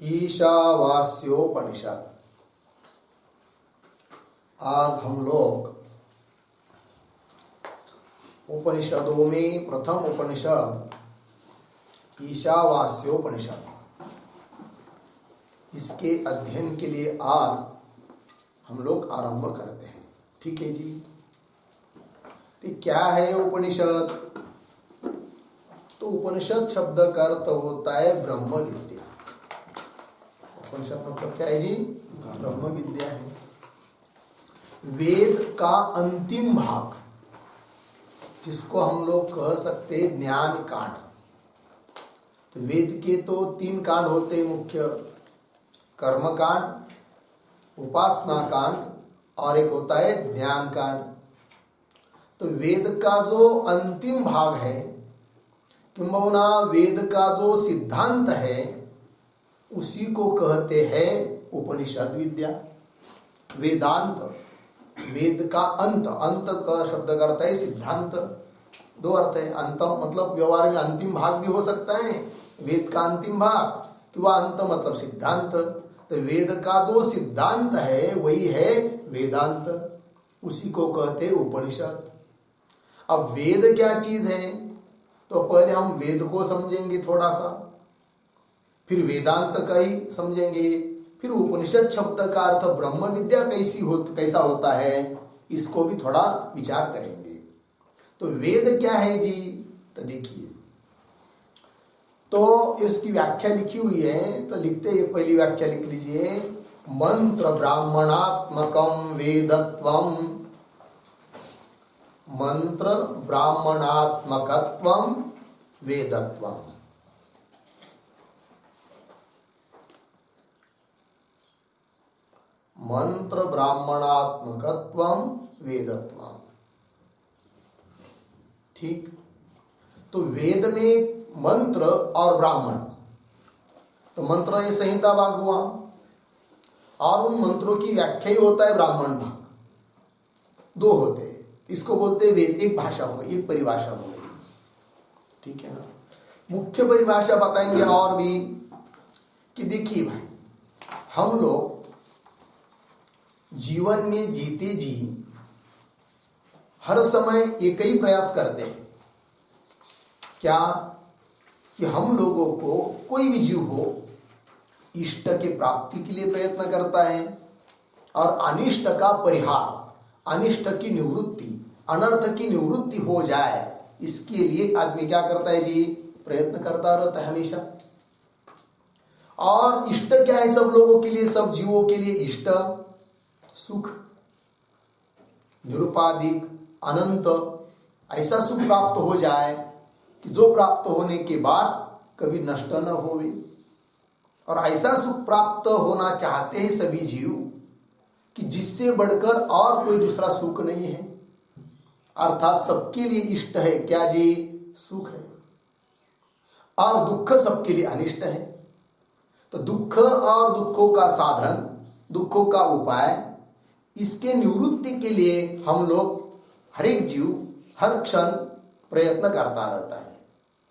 ईशावास्योपनिषद। आज हम लोग उपनिषदों में प्रथम उपनिषद ईशावास्योपनिषद, इसके अध्ययन के लिए आज हम लोग आरंभ करते हैं। ठीक है जी। तो क्या है उपनिषद? तो उपनिषद शब्द का अर्थ होता है ब्रह्म विद्या। उपनिषद मतलब क्या है जी? ब्रह्म विद्या है। वेद का अंतिम भाग, जिसको हम लोग कह सकते हैं ज्ञान कांड। तो वेद के तो 3 कांड होते हैं मुख्य: कर्म कांड, उपासना कांड और एक होता है ज्ञान कांड। तो वेद का जो अंतिम भाग है, किंबहुना वेद का जो सिद्धांत है, उसी को कहते हैं उपनिषद विद्या। वेदांत, वेद का अंत, अंत का शब्द का अर्थ है सिद्धांत। 2 अर्थ है। अंत मतलब व्यवहार में अंतिम भाग भी हो सकता है, वेद का अंतिम भाग, कि वह अंत मतलब सिद्धांत। तो वेद का जो सिद्धांत है वही है वेदांत, उसी को कहते हैं उपनिषद। अब वेद क्या चीज है? तो पहले हम वेद को समझेंगे थोड़ा सा, फिर वेदांत का ही समझेंगे, फिर उपनिषद शब्द का अर्थ ब्रह्म विद्या कैसा होता है, इसको भी थोड़ा विचार करेंगे। तो वेद क्या है जी? तो देखिए, तो इसकी व्याख्या लिखी हुई है। तो लिखते हैं, पहली व्याख्या लिख लीजिए। मंत्र ब्राह्मणात्मकम वेदत्वम, मंत्र ब्राह्मणात्मकत्वम वेदत्वम। मंत्र ब्राह्मणात्मकत्वम वेदत्वम। ठीक। तो वेद में मंत्र और ब्राह्मण, तो मंत्र ये संहिता भाग हुआ, और उन मंत्रों की व्याख्या ही होता है ब्राह्मण भाग। 2 होते हैं, इसको बोलते हैं वेद। एक भाषा हो गई, एक परिभाषा हो गई। ठीक है ना। मुख्य परिभाषा बताएंगे और भी, कि देखिए भाई, हम लोग जीवन में जीते जी हर समय एक ही प्रयास करते हैं। क्या? कि हम लोगों को, कोई भी जीव हो, इष्ट के प्राप्ति के लिए प्रयत्न करता है, और अनिष्ट का परिहार, अनिष्ट की निवृत्ति, अनर्थ की निवृत्ति हो जाए, इसके लिए आदमी क्या करता है जी? प्रयत्न करता रहता है हमेशा। और इष्ट क्या है सब लोगों के लिए, सब जीवों के लिए? इष्ट सुख, निरुपाधिक, अनंत, ऐसा सुख प्राप्त हो जाए कि जो प्राप्त होने के बाद कभी नष्ट न होवे। और ऐसा सुख प्राप्त होना चाहते हैं सभी जीव, कि जिससे बढ़कर और कोई दूसरा सुख नहीं है। अर्थात सबके लिए इष्ट है क्या जी? सुख है। और दुख सबके लिए अनिष्ट है। तो दुख और दुखों का साधन, दुखों का उपाय, इसके निवृत्ति के लिए हम लोग, हर एक जीव हर क्षण प्रयत्न करता रहता है,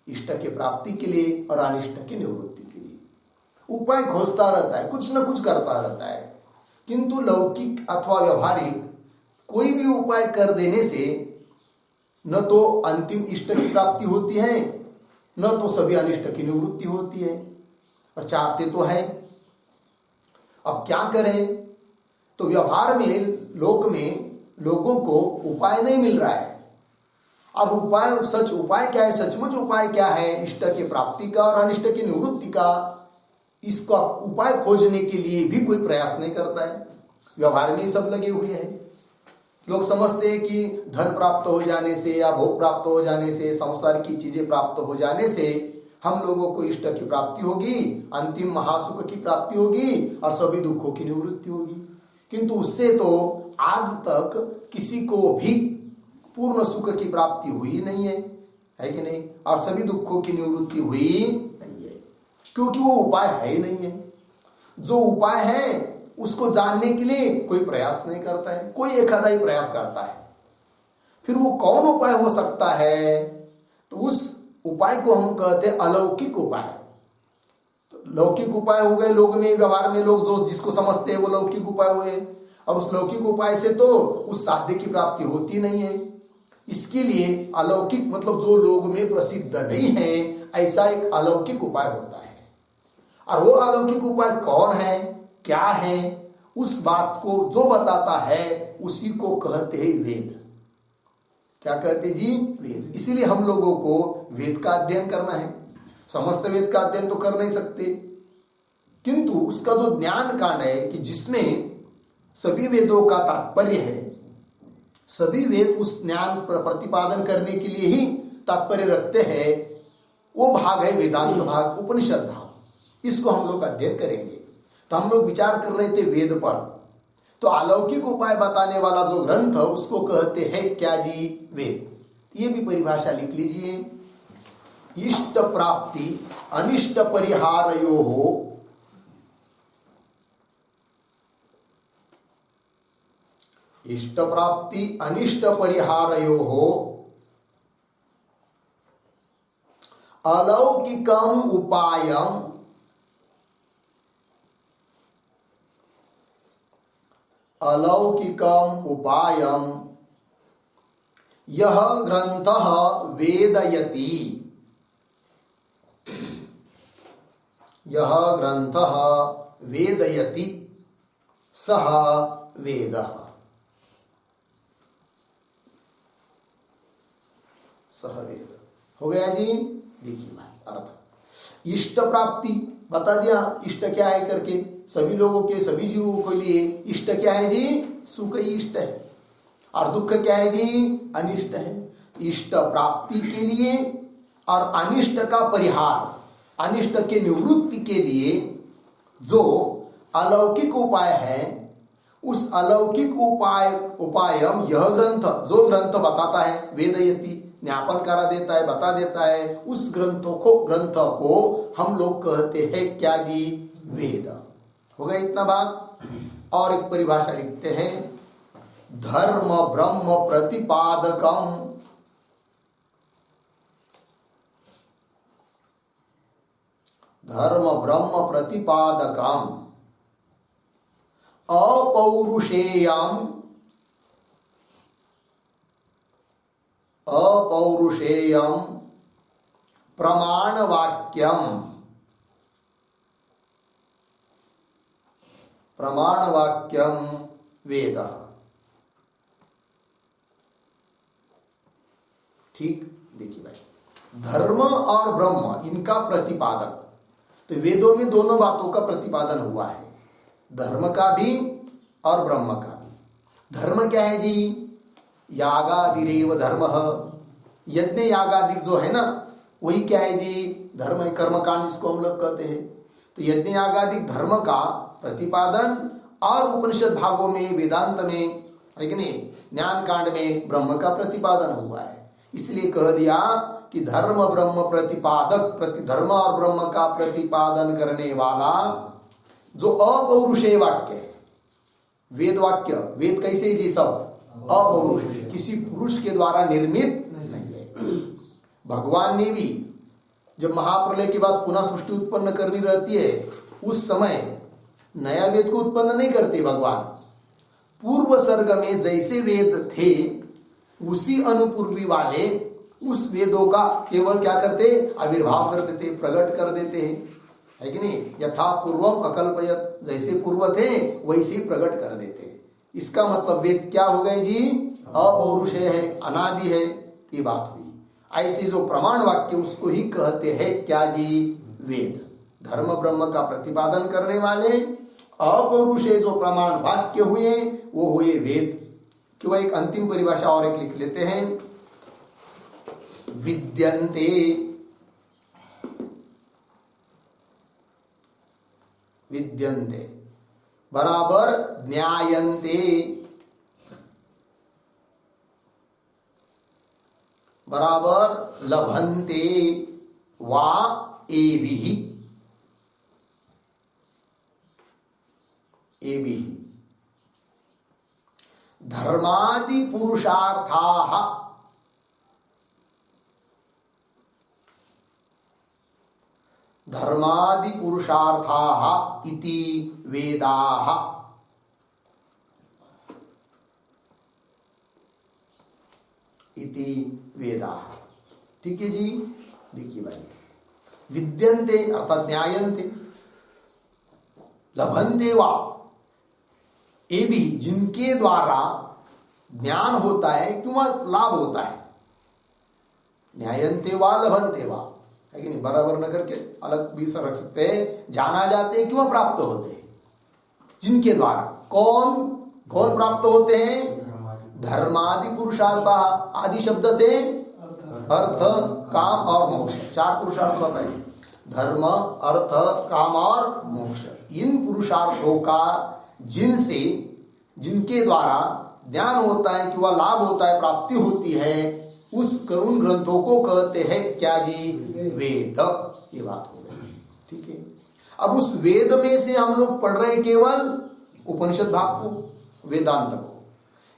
इष्ट के प्राप्ति के लिए और अनिष्ट की निवृत्ति के लिए उपाय खोजता रहता है, कुछ न कुछ करता रहता है। किंतु लौकिक अथवा व्यवहारिक कोई भी उपाय कर देने से न तो अंतिम इष्ट की प्राप्ति होती है, न तो सभी अनिष्ट की निवृत्ति होती है। और चाहते तो है, अब क्या करें? तो व्यवहार में, लोक में लोगों को उपाय नहीं मिल रहा है। और उपाय, सच उपाय क्या है, सचमुच उपाय क्या है इष्ट की प्राप्ति का और अनिष्ट की निवृत्ति का, इसका उपाय खोजने के लिए भी कोई प्रयास नहीं करता है। व्यवहार में ही सब लगे हुए हैं। लोग समझते हैं कि धन प्राप्त हो जाने से या भोग प्राप्त हो जाने से, संसार की चीजें प्राप्त हो जाने से हम लोगों को इष्ट की प्राप्ति होगी, अंतिम महासुख की प्राप्ति होगी और सभी दुखों की निवृत्ति होगी। किंतु उससे तो आज तक किसी को भी पूर्ण सुख की प्राप्ति हुई नहीं है कि नहीं? और सभी दुखों की निवृत्ति हुई नहीं है, क्योंकि वो उपाय है ही नहीं है। जो उपाय है उसको जानने के लिए कोई प्रयास नहीं करता है, कोई एक आधा ही प्रयास करता है। फिर वो कौन उपाय हो सकता है? तो उस उपाय को हम कहते हैं अलौकिक उपाय। तो लौकिक उपाय हो गए, लोग में व्यवहार में लोग जो जिसको समझते हैं वो लौकिक उपाय हुए, और उस लौकिक उपाय से तो उस साध्य की प्राप्ति होती नहीं है। इसके लिए अलौकिक मतलब जो लोग में प्रसिद्ध नहीं है, ऐसा एक अलौकिक उपाय होता है। और वो अलौकिक उपाय कौन है, क्या है, उस बात को जो बताता है उसी को कहते हैं वेद। क्या कहते जी? वेद। इसीलिए हम लोगों को वेद का अध्ययन करना है। समस्त वेद का अध्ययन तो कर नहीं सकते, किंतु उसका जो ज्ञान कांड है कि जिसमें सभी वेदों का तात्पर्य है, सभी वेद उस ज्ञान प्रतिपादन करने के लिए ही तात्पर्य रखते हैं, वो भाग है वेदांत भाग, उपनिषद भाग। इसको हम लोग अध्ययन करेंगे। तो हम लोग विचार कर रहे थे वेद पर, तो अलौकिक उपाय बताने वाला जो ग्रंथ उसको कहते हैं क्या जी? वेद। ये भी परिभाषा लिख लीजिए। इष्ट प्राप्ति अनिष्ट परिहारयो हो, इष्ट प्राप्ति अनिष्ट परिहारयो हो अलौकिकम उपायम अलौकिकम उपायम यह ग्रंथः वेदयति, यह ग्रंथः वेदयति सह वेदः, सह वेद। हो गया जी? देखिए भाई अर्थ इष्ट प्राप्ति बता दिया, इष्ट क्या है करके। सभी लोगों के, सभी जीवों के लिए इष्ट क्या है जी? सुख ही इष्ट है, और दुख क्या है जी? अनिष्ट है। इष्ट प्राप्ति के लिए और अनिष्ट का परिहार, अनिष्ट के निवृत्ति के लिए जो अलौकिक उपाय है, उस अलौकिक उपायम यह ग्रंथ, जो ग्रंथ बताता है, वेदयति ज्ञापन करा देता है, बता देता है, उस ग्रंथ को हम लोग कहते हैं क्या जी? वेद। हो गया इतना बात। और एक परिभाषा लिखते हैं, धर्म ब्रह्म प्रतिपादकम, धर्म ब्रह्म प्रतिपादकम अपौरुषेयम, अपौरुषेयम प्रमाण वाक्यम, प्रमाण वाक्यम वेद। ठीक, देखिए भाई, धर्म और ब्रह्म इनका प्रतिपादक, तो वेदों में दोनों बातों का प्रतिपादन हुआ है, धर्म का भी और ब्रह्म का भी। धर्म क्या है जी? यागादिरेव धर्म, यज्ञ यागादि जो है ना, वही क्या है जी? धर्म है, कर्मकांड जिसको हम लोग कहते हैं। तो यज्ञ यागादि धर्म का प्रतिपादन, और उपनिषद भागों में, वेदांत में, है कि नहीं, ज्ञान कांड में ब्रह्म का प्रतिपादन हुआ है। इसलिए कह दिया कि धर्म ब्रह्म प्रतिपादक, धर्म और ब्रह्म का प्रतिपादन करने वाला जो अपौरुषेय वाक्य है, वेद वाक्य, वेद कैसे जी? सब अपौरुष, किसी पुरुष के द्वारा निर्मित नहीं है। भगवान ने भी जब महाप्रलय के बाद पुनः सृष्टि उत्पन्न करनी रहती है, उस समय नया वेद को उत्पन्न नहीं करते भगवान। पूर्व सर्ग में जैसे वेद थे, उसी अनुपूर्वी वाले उस वेदों का केवल क्या करते? आविर्भाव कर देते, प्रकट कर देते हैं, है कि नहीं? यथा पूर्वम अकल्पयत, जैसे पूर्व थे वैसे ही प्रकट कर देते हैं। इसका मतलब वेद क्या हो गए जी? अपौरुषेय है, अनादि है, ये बात हुई। ऐसे जो प्रमाण वाक्य उसको ही कहते हैं क्या जी? वेद। धर्म ब्रह्म का प्रतिपादन करने वाले अपौरुषेय जो प्रमाण वाक्य हुए वो हुए वेद। कि वह एक अंतिम परिभाषा और एक लिख लेते हैं, विद्यन्ते, विद्यन्ते बराबर ज्ञायन्ते बराबर लभन्ते वा एभिः, एभिः धर्मादि पुरुषार्थाः धर्मादि पुरुषार्थाः इति वेदाः। इति वेदाः। ठीक है जी। देखिए भाई, विद्यन्ते अर्थात ज्ञायन्ते, लभन्ते वा, ये भी जिनके द्वारा ज्ञान होता है किंवा लाभ होता है, न्यायन्ते वा लभन्ते वा, है कि नहीं, बराबर न करके अलग भी रख सकते हैं, जाना जाते हैं क्यों प्राप्त होते हैं, जिनके द्वारा। कौन कौन प्राप्त होते हैं? धर्मादि पुरुषार्थ। आदि शब्द से अर्थ, काम और मोक्ष, चार पुरुषार्थ बताइए, धर्म, अर्थ, काम और मोक्ष। इन पुरुषार्थों का जिनसे, जिनके द्वारा ज्ञान होता है कि वह लाभ होता है, प्राप्ति होती है, उन ग्रंथों को कहते हैं क्या जी? वेद। ये बात हो गई। ठीक है। अब उस वेद में से हम लोग पढ़ रहे केवल उपनिषद भाग को, वेदांत को।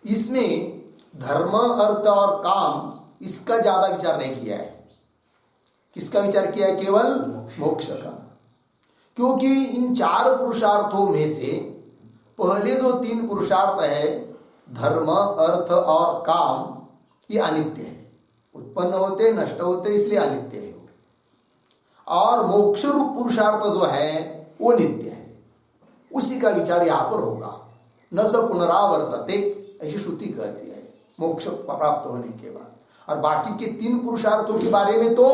इसमें धर्म, अर्थ और काम, इसका ज्यादा विचार नहीं किया है। किसका विचार किया है? केवल मोक्ष का। क्योंकि इन चार पुरुषार्थों में से पहले जो तीन पुरुषार्थ है, धर्म, अर्थ और काम, ये अनित्य है, उत्पन्न होते, नष्ट होते, इसलिए अनित्य है। और मोक्ष रूप पुरुषार्थ जो है वो नित्य है। उसी का विचार यहां पर होगा। न स पुनरावर्तते, ऐसी श्रुति कहती है मोक्ष प्राप्त होने के बाद। और बाकी के तीन पुरुषार्थों के बारे में तो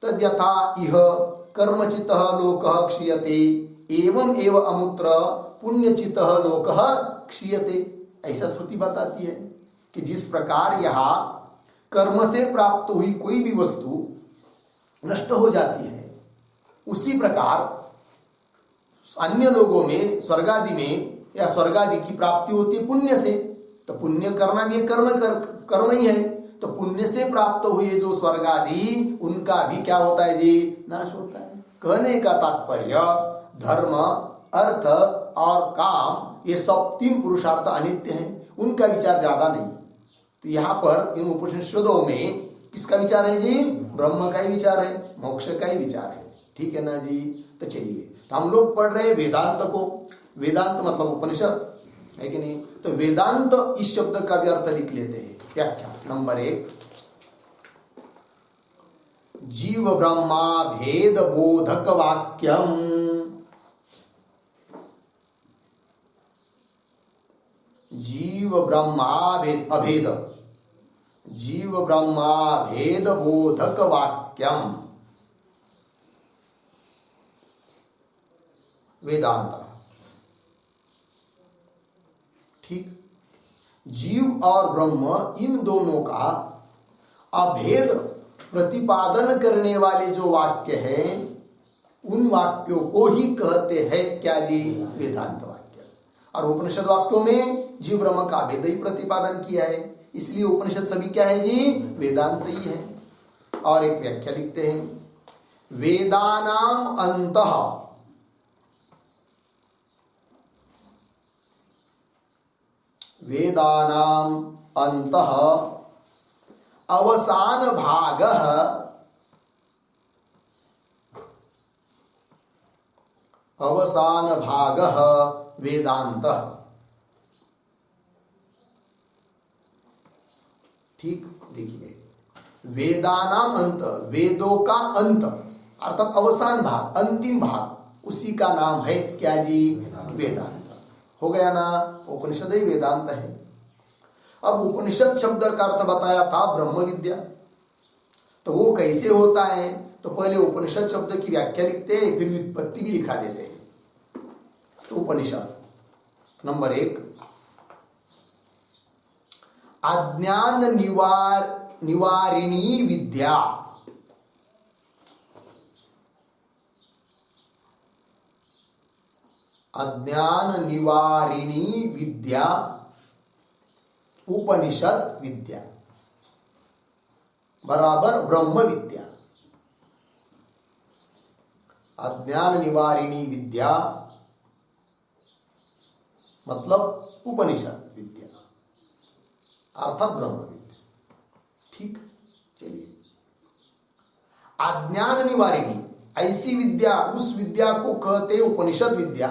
तद्यथा इह कर्मचितः लोकः क्षीयते एवं एव अमुत्र पुण्यचितः लोकः क्षीयते, ऐसा श्रुति बताती है कि जिस प्रकार यहाँ कर्म से प्राप्त हुई कोई भी वस्तु नष्ट हो जाती है, उसी प्रकार अन्य लोगों में, स्वर्ग आदि में या स्वर्ग आदि की प्राप्ति होती है पुण्य से। तो पुण्य करना भी कर्म ही है। तो पुण्य से प्राप्त हुए जो स्वर्ग आदि, उनका भी क्या होता है जी? नाश होता है। कहने का तात्पर्य धर्म, अर्थ और काम, ये सब तीन पुरुषार्थ अनित्य हैं, उनका विचार ज्यादा नहीं। तो यहाँ पर इन उपनिषदों में किसका विचार है जी? ब्रह्म का ही विचार है, मोक्ष का ही विचार है। ठीक है ना जी। तो चलिए, तो हम लोग पढ़ रहे हैं वेदांत को। वेदांत मतलब उपनिषद, है कि नहीं? तो वेदांत इस शब्द का भी अर्थ लिख लेते हैं। व्याख्या नंबर 1, जीव ब्रह्मा भेद बोधक वाक्यम। जीव ब्रह्मा अभेद, जीव ब्रह्मा भेद बोधक वाक्यम वेदांत। ठीक। जीव और ब्रह्म, इन दोनों का अभेद प्रतिपादन करने वाले जो वाक्य हैं, उन वाक्यों को ही कहते हैं क्या जी? वेदांत वाक्य। और उपनिषद वाक्यों में जीव ब्रह्म का अभेद ही प्रतिपादन किया है, इसलिए उपनिषद सभी क्या है जी? वेदांत ही है। और एक व्याख्या लिखते हैं, वेदानाम अंतः, वेदानाम अंतः अवसान भागः, अवसान भागः वेदांतः। ठीक। देखिए, वेदानाम अंत, वेदों का अंत अर्थात अवसान भाग, अंतिम भाग, उसी का नाम है क्या जी? वेदांत। हो गया ना? उपनिषद ही वेदांत है। अब उपनिषद शब्द का अर्थ बताया था ब्रह्म विद्या, तो वो कैसे होता है? तो पहले उपनिषद शब्द की व्याख्या लिखते हैं, फिर व्युत्पत्ति भी लिखा देते हैं। तो उपनिषद नंबर 1, अज्ञान निवारिणी विद्या। अज्ञान निवारिणी विद्या, उपनिषद विद्या बराबर ब्रह्म विद्या। अज्ञान निवारिणी विद्या मतलब उपनिषद विद्या अर्थात ब्रह्म विद्या। ठीक। चलिए, अज्ञान निवारिणी ऐसी विद्या, उस विद्या को कहते उपनिषद विद्या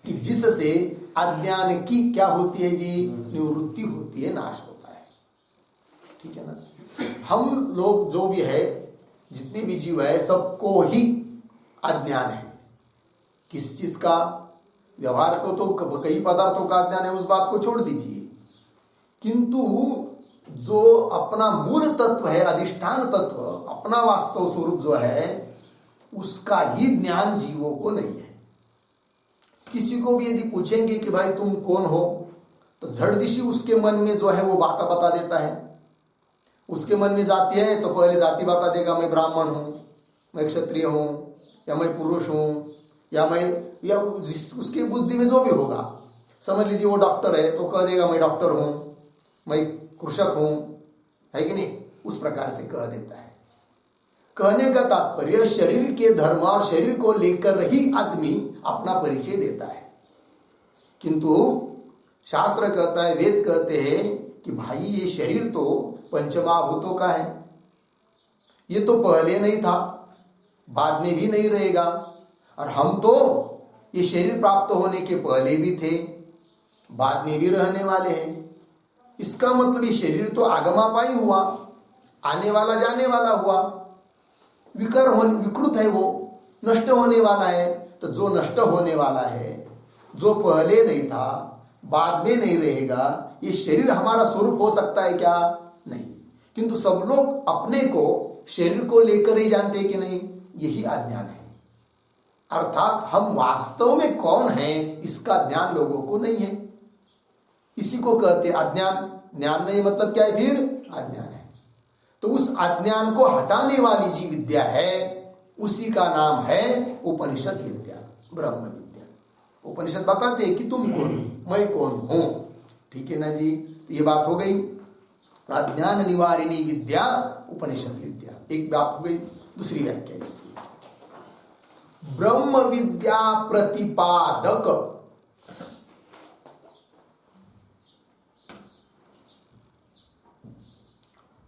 कि जिससे अज्ञान की क्या होती है जी, निवृत्ति होती है, नाश होता है। ठीक है ना। हम लोग जो भी है, जितने भी जीव है, सबको ही अज्ञान है। किस चीज का? व्यवहार को तो कई पदार्थों का अज्ञान है, उस बात को छोड़ दीजिए, किंतु जो अपना मूल तत्व है, अधिष्ठान तत्व, अपना वास्तव स्वरूप जो है, उसका ही ज्ञान जीवों को नहीं है। किसी को भी यदि पूछेंगे कि भाई तुम कौन हो, तो झड़दिशी उसके मन में जो है वो बात बता देता है। उसके मन में जाति है तो पहले जाति बता देगा, मैं ब्राह्मण हूं, मैं क्षत्रिय हूं, या मैं पुरुष हूं, या उसकी बुद्धि में जो भी होगा। समझ लीजिए वो डॉक्टर है तो कह देगा मैं डॉक्टर हूं, मैं कृषक हूं, है कि नहीं, उस प्रकार से कह देता है। कहने का तात्पर्य शरीर के धर्म और शरीर को लेकर ही आदमी अपना परिचय देता है। किंतु शास्त्र कहता है, वेद कहते हैं कि भाई ये शरीर तो पंचमहाभूतों का है, ये तो पहले नहीं था, बाद में भी नहीं रहेगा, और हम तो ये शरीर प्राप्त होने के पहले भी थे, बाद में भी रहने वाले हैं। इसका मतलब ये शरीर तो आगमापाई हुआ, आने वाला जाने वाला हुआ, विकृत है, वो नष्ट होने वाला है। तो जो नष्ट होने वाला है, जो पहले नहीं था, बाद में नहीं रहेगा, ये शरीर हमारा स्वरूप हो सकता है क्या? नहीं। किंतु सब लोग अपने को शरीर को लेकर ही जानते हैं कि नहीं, यही अज्ञान है। अर्थात हम वास्तव में कौन हैं, इसका ज्ञान लोगों को नहीं है। इसी को कहते अज्ञान। ज्ञान नहीं मतलब क्या है? फिर अज्ञान है। तो उस अज्ञान को हटाने वाली जी विद्या है, उसी का नाम है उपनिषद विद्या, ब्रह्म विद्या। उपनिषद बताते हैं कि तुम कौन, मैं कौन हूं। ठीक है ना जी। तो ये बात हो गई अज्ञान निवारिणी विद्या, उपनिषद विद्या। एक बात हो गई। दूसरी व्याख्या देखिए, ब्रह्म विद्या प्रतिपादक।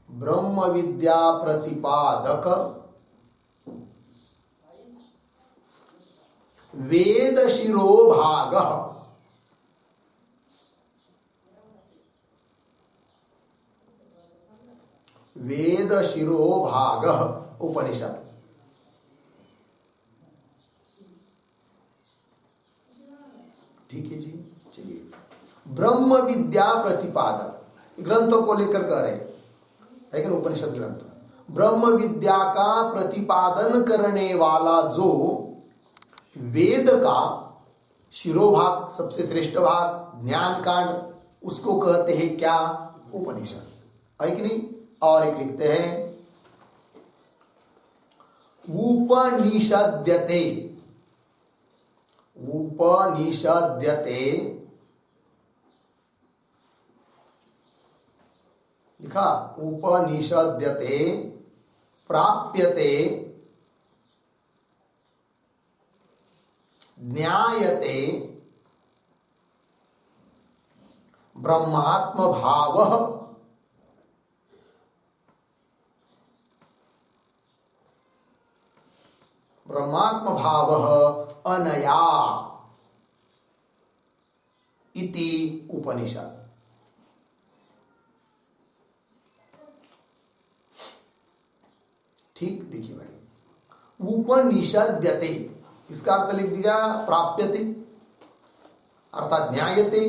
ब्रह्म विद्या प्रतिपादक वेद शिरोभाग। वेद शिरोभाग उपनिषद। ठीक है जी। चलिए, ब्रह्म विद्या प्रतिपादक ग्रंथों को लेकर कह रहे हैं, लेकिन उपनिषद ग्रंथ ब्रह्म विद्या का प्रतिपादन करने वाला जो वेद का शिरोभाग, सबसे श्रेष्ठ भाग, ज्ञान कांड, उसको कहते हैं क्या? उपनिषद, है कि नहीं। और एक लिखते हैं उपनिषद्यते। उपनिषद्यते लिखा, उपनिषद्यते प्राप्यते ज्ञायते ब्रह्मात्म भावः। ब्रह्मात्म भावः अनया इति उपनिषद। ठीक, देखिए भाई, उपनिषद्यते इसका अर्थ लिख दिया प्राप्यते, अर्थात न्यायते,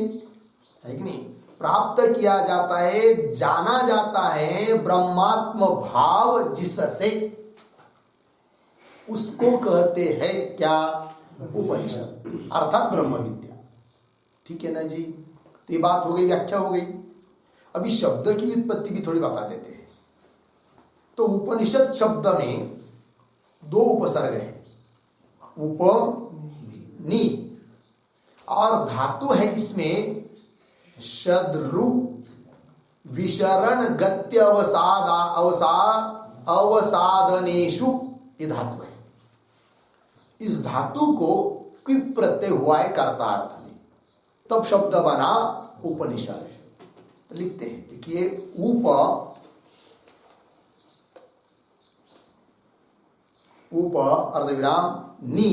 है कि नहीं। प्राप्त किया जाता है, जाना जाता है ब्रह्मात्म भाव जिससे, उसको कहते हैं क्या? उपनिषद, अर्थात ब्रह्म विद्या। ठीक है ना जी। तो ये बात हो गई, व्याख्या हो गई। अभी शब्द की उत्पत्ति भी थोड़ी बता देते हैं। तो उपनिषद शब्द में दो उपसर्ग है, उपनि, और धातु है इसमें शद्रु विशरण गत्य अवसादनेशु, ये धातु है। इस धातु को क्विप प्रत्यय हुआ है कर्तार्थ में, तब शब्द बना उपनिषद। तो लिखते हैं, देखिए, उप उप अर्धविराम नी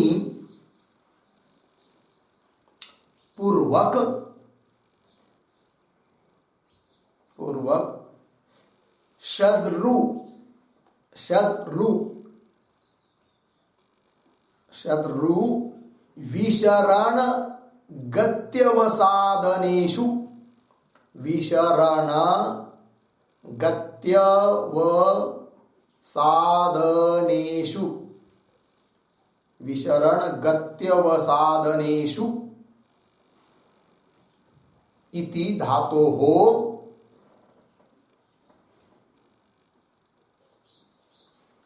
पूर्वक शद्रु विशरण गत्यवसादनेषु इति धातोः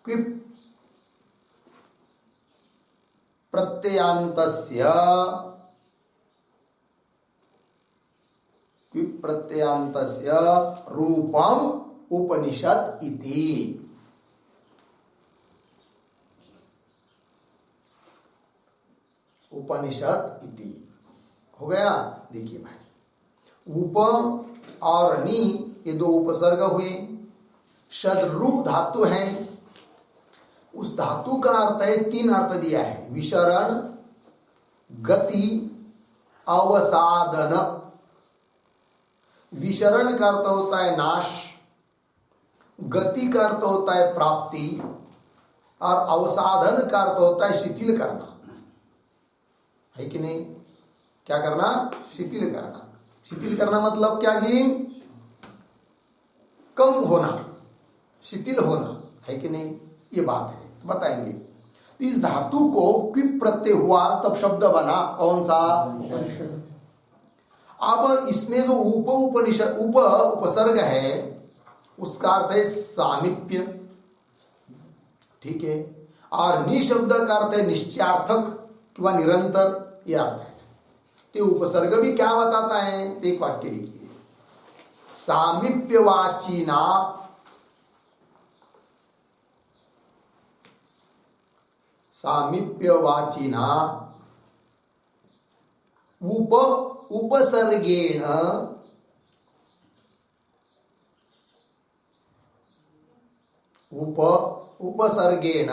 क्विप प्रत्ययान्तस्य रूपम उपनिषद इति। हो गया। देखिए भाई, उप और नी ये दो उपसर्ग हुए। शद्रु धातु है, उस धातु का अर्थ है, तीन अर्थ दिया है, विशरण, गति, अवसादन। विशरण का अर्थ होता है नाश, गति का अर्थ होता है प्राप्ति, और अवसाधन का अर्थ होता है शिथिल करना, है कि नहीं? क्या करना? शिथिल करना। शिथिल करना मतलब क्या जी? कम होना, शिथिल होना, है कि नहीं? ये बात है, बताएंगे। इस धातु को क्विप प्रत्यय हुआ तब शब्द बना कौन सा? अब इसमें जो उपसर्ग है उसका अर्थ है सामीप्य, ठीक है। और नि शब्द का अर्थ है निश्चयार्थक व निरंतर, यह अर्थ है। तो उपसर्ग भी क्या बताता है? एक वाक्य लिखिए, सामीप्यवाचिना उपसर्गेण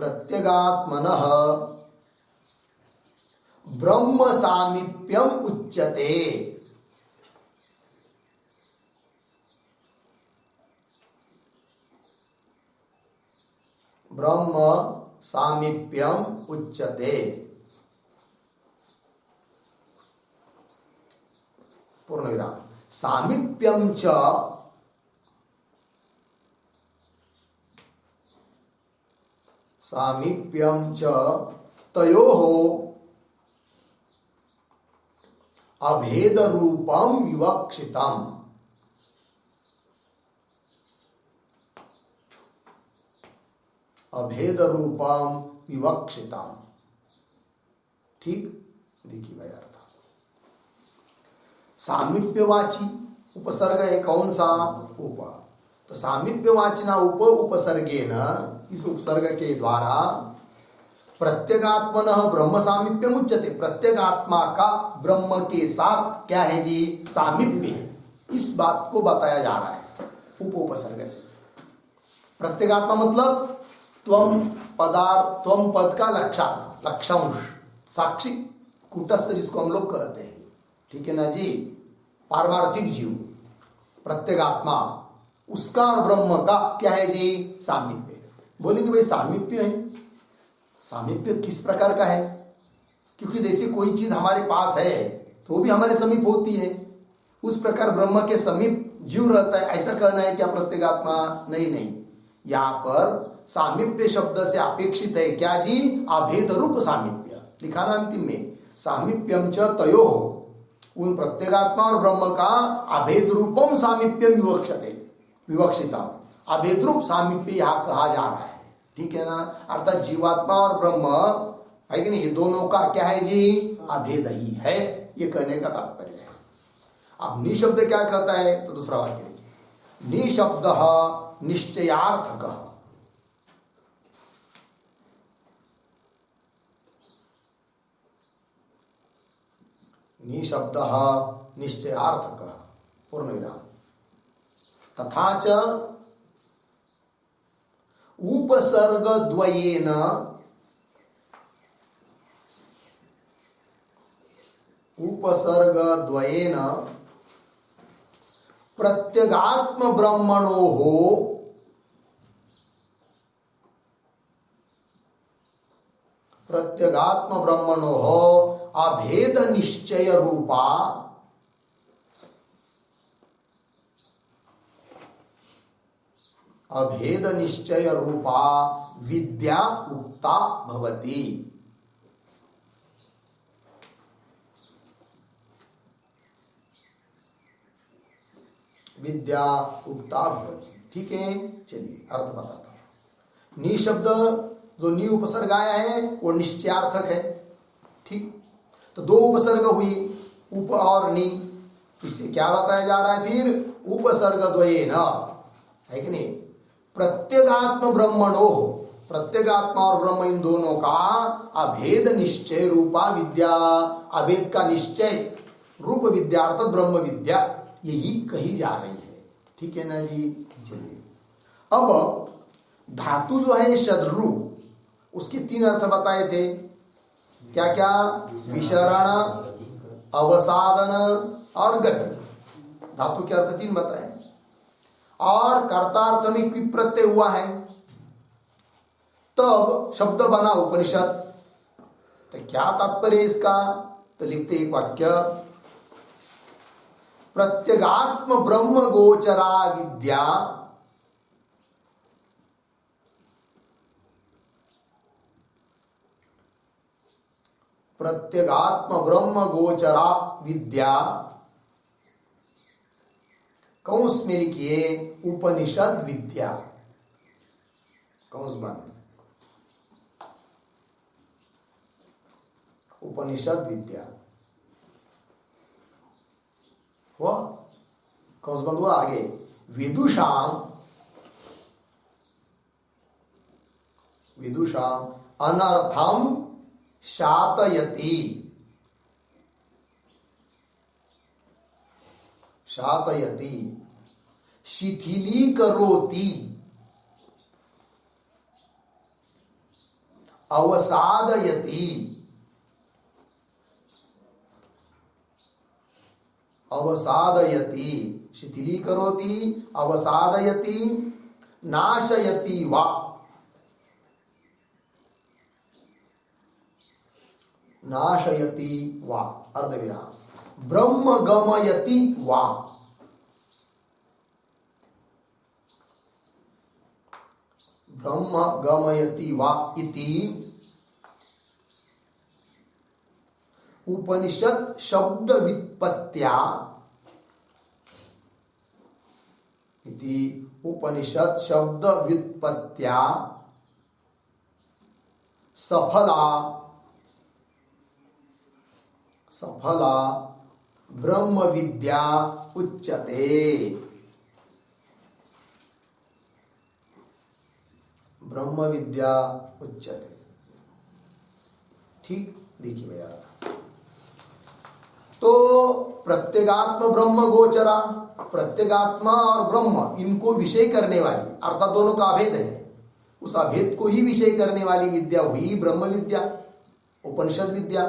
प्रत्यगात्मनः ब्रह्म सामीप्यम उच्यते। ब्रह्म सामीप्यम उच्यते। पूर्णविराम। सामीप्यम च तयोः अभेद रूपम विवक्षितम। अभेद रूपम विवक्षितम, ठीक। देखिए भाई अर्थ, सामीप्यवाची उपसर्ग है कौन सा? उप। तो सामीप्यवाचिना उपसर्गेन, इस उपसर्ग के द्वारा प्रत्यगात्मनः ब्रह्म सामीप्यम उच्यते। प्रत्यगात्मा का ब्रह्म के साथ क्या है जी? सामीप्य है। इस बात को बताया जा रहा है उपसर्ग से। प्रत्यगात्मा मतलब त्वम पदार्थ, त्वम पद का लक्षार्थ, लक्षांश, साक्षी, कूटस्थ जिसको हम लोग कहते हैं, ठीक है ना जी? पारमार्थिक जीव, प्रत्यगात्मा, उसका और ब्रह्म का क्या है जी? सामीप्य। बोलेंगे भाई सामीप्य है, सामीप्य किस प्रकार का है? क्योंकि जैसे कोई चीज हमारे पास है तो वो भी हमारे समीप होती है, उस प्रकार ब्रह्म के समीप जीव रहता है, ऐसा कहना है क्या प्रत्यगात्मा? नहीं। यहाँ पर सामीप्य शब्द से अपेक्षित है क्या जी? अभेद रूप सामीप्य। लिखा ना अंतिम में, सामीप्यम च तयोः, उन प्रत्यगात्मा और ब्रह्म का अभेद रूपम सामीप्यम विवक्षितम। अभेद रूप सामीप्य यहाँ कहा जा रहा है, ठीक है ना? अर्थात जीवात्मा और ब्रह्म है कि नहीं, ये दोनों का क्या है जी? अभेद ही है, ये कहने का तात्पर्य है। अब नि शब्द क्या कहता है? तो दूसरा वाक्य देखिए, नि शब्द निश्चयार्थक। नि शब्द निश्चयार्थक। पूर्ण विराम। तथा च उपसर्गद्वयेन प्रत्यगात्म ब्रह्मणोः अभेद निश्चय रूपा विद्या उक्ता भवति। विद्या उक्ता भवति। ठीक है, चलिए अर्थ बताता हूं। नि शब्द जो नि उपसर्ग आया है वो निश्चयार्थक है। ठीक, तो दो उपसर्ग हुई, उप और नि। इससे क्या बताया जा रहा है फिर? उपसर्ग द्वयेन, है कि नहीं? प्रत्यगात्म ब्रह्मणो, प्रत्यगात्मा और ब्रह्म इन दोनों का अभेद निश्चय रूपा विद्या, अभेद का निश्चय रूप विद्या अर्थात ब्रह्म विद्या, यही कही जा रही है। ठीक है ना जी। चलिए, अब धातु जो है शत्रु, उसके तीन अर्थ बताए थे। क्या क्या? विशरण, अवसादन और गति। धातु के अर्थ तीन बताए। और कर्तार्थ में क्विप प्रत्यय हुआ है, तब शब्द बना उपनिषद। तो क्या तात्पर्य इसका? तो लिखते एक वाक्य, प्रत्यगात्म ब्रह्म गोचरा विद्या प्रत्यगात्म ब्रह्म गोचरा विद्या, कौंस में लिखिए उपनिषद विद्या, कौंस बंद, उपनिषद विद्या हुआ, कौंस बंद हुआ। आगे विदुषाम अनर्थम शातयति, शिथिलीकरोति, अवसादयति, शिथिलीकरोति, अवसादयति, नाशयति वा, अर्धविराम, ब्रह्म गमयति वा, इति उपनिषद शब्द व्युत्पत्त्या, सफला ब्रह्म विद्या उच्यते। ठीक, देखिए भैया, तो प्रत्यगात्म ब्रह्म गोचरा, प्रत्यगात्मा और ब्रह्म इनको विषय करने वाली, अर्थात दोनों का अभेद है, उस अभेद को ही विषय करने वाली विद्या हुई ब्रह्म विद्या, उपनिषद विद्या।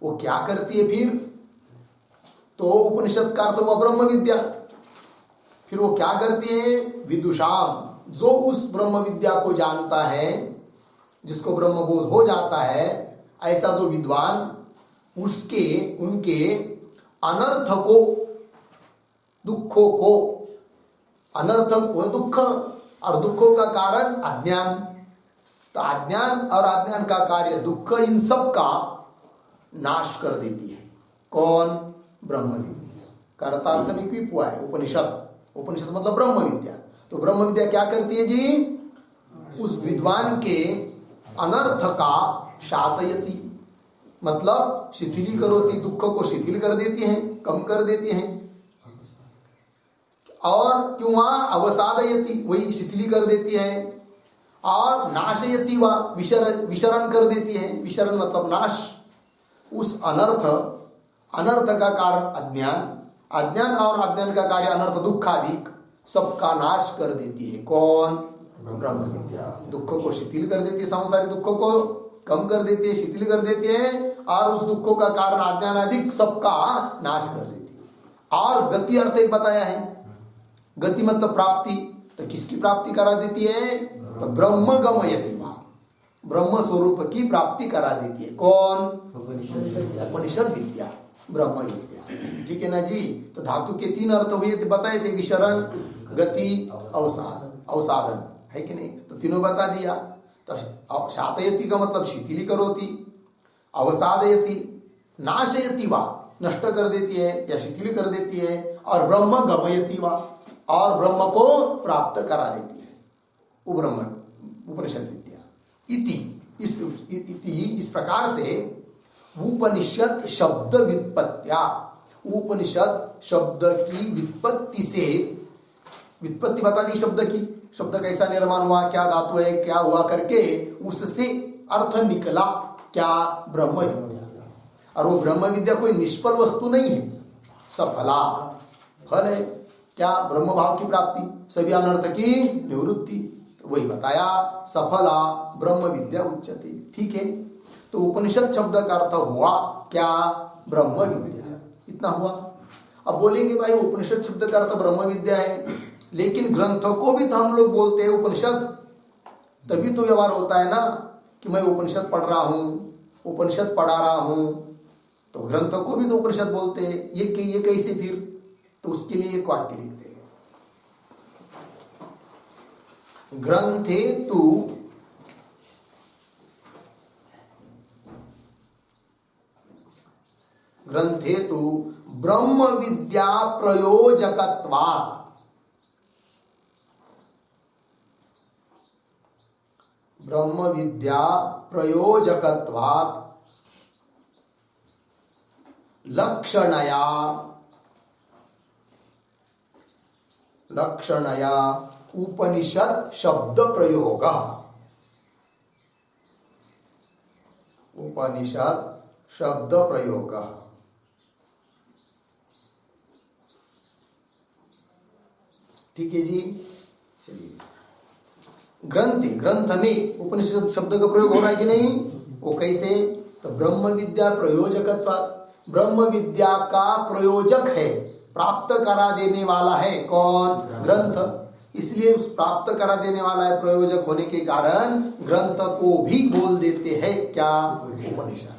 वो क्या करती है फिर? तो उपनिषद का अर्थ हुआ ब्रह्म विद्या। फिर वो क्या करती है? विदुषाम, जो उस ब्रह्म विद्या को जानता है, जिसको ब्रह्म बोध हो जाता है, ऐसा जो विद्वान, उनके अनर्थ को, दुखों को, अनर्थ वो दुख और दुखों का कारण अज्ञान, तो अज्ञान और अज्ञान का कार्य दुख, इन सब का नाश कर देती है। कौन? ब्रह्म विद्या। कर्तार्थ में क्विप हुआ है उपनिषद, उपनिषद मतलब ब्रह्म विद्या। तो ब्रह्म विद्या क्या करती है जी? उस विद्वान के अनर्थ का शातयति, मतलब शिथिलीकरोति, दुख को शिथिल कर देती है, कम कर देती है। और क्यों? वहां अवसादयति, वही शिथिली कर देती है। और नाशयति वा, विशरण कर देती है। विशरण मतलब नाश। उस अनर्थ का कारण अज्ञान अज्ञान और अज्ञान का कार्य अनर्थ दुख आदि सबका नाश कर देती है। कौन? ब्रह्म विद्या। दुखों को शिथिल कर देती है, सांसारिक दुखों को कम कर देती है, शिथिल कर देती है, और उस दुखों का कारण अज्ञान आदि सबका नाश कर देती है। और गति अर्थ एक बताया है, गति मतलब प्राप्ति। तो किसकी प्राप्ति करा देती है? तो ब्रह्म गमयति वा, ब्रह्म स्वरूप की प्राप्ति करा देती है। कौन? उपनिषद विद्या, ब्रह्म विद्या। ठीक है ना जी। तो धातु के 3 अर्थ हुए थे, बताए थे, विशरण, गति, अवसाधन। अवसाधन है कि नहीं? तो तीनों बता दिया। तो शातयति का मतलब शिथिली करोति, अवसादयति नाशयति वा, नष्ट कर देती है या शिथिल कर देती है, और ब्रह्म गमयति वा, और ब्रह्म को प्राप्त करा देती है। वो ब्रह्म उपनिषद विद्या। इस प्रकार से उपनिषद शब्द व्युत्पत्त्या, उपनिषद शब्द की व्युत्पत्ति से, व्युत्पत्ति बता दी शब्द की, शब्द कैसा निर्माण हुआ, क्या धातु है, क्या हुआ करके उससे अर्थ निकला क्या? ब्रह्म विद्या। और वो ब्रह्म विद्या कोई निष्फल वस्तु नहीं है, सफला फल है। क्या? ब्रह्म भाव की प्राप्ति, सभी अनर्थ की निवृत्ति। वही बताया, सफला ब्रह्म विद्या उच्यते। ठीक है। तो उपनिषद शब्द का अर्थ हुआ क्या? ब्रह्म विद्या। इतना हुआ। अब बोलेंगे भाई उपनिषद शब्द का अर्थ ब्रह्म विद्या है, लेकिन ग्रंथों को भी तो हम लोग बोलते हैं उपनिषद, तभी तो व्यवहार होता है ना कि मैं उपनिषद पढ़ रहा हूं, उपनिषद पढ़ा रहा हूं। तो ग्रंथों को भी तो उपनिषद बोलते हैं। ये कैसे फिर? तो उसके लिए एक वाक्य लिखते हैं, ग्रंथे तु ब्रह्म विद्या प्रयोजकत्वात्, ब्रह्म विद्या प्रयोजकत्वात् लक्षणया उपनिषद शब्द प्रयोग, उपनिषद शब्द प्रयोग। ठीक है जी। चलिए, ग्रंथ में उपनिषद शब्द का प्रयोग होना है कि नहीं? वो कैसे? तो ब्रह्म विद्या प्रयोजकत्व, ब्रह्म विद्या का प्रयोजक है, प्राप्त करा देने वाला है। कौन? ग्रंथ। इसलिए उस प्राप्त करा देने वाला है, प्रयोजक होने के कारण ग्रंथ को भी बोल देते हैं क्या? उपनिषद।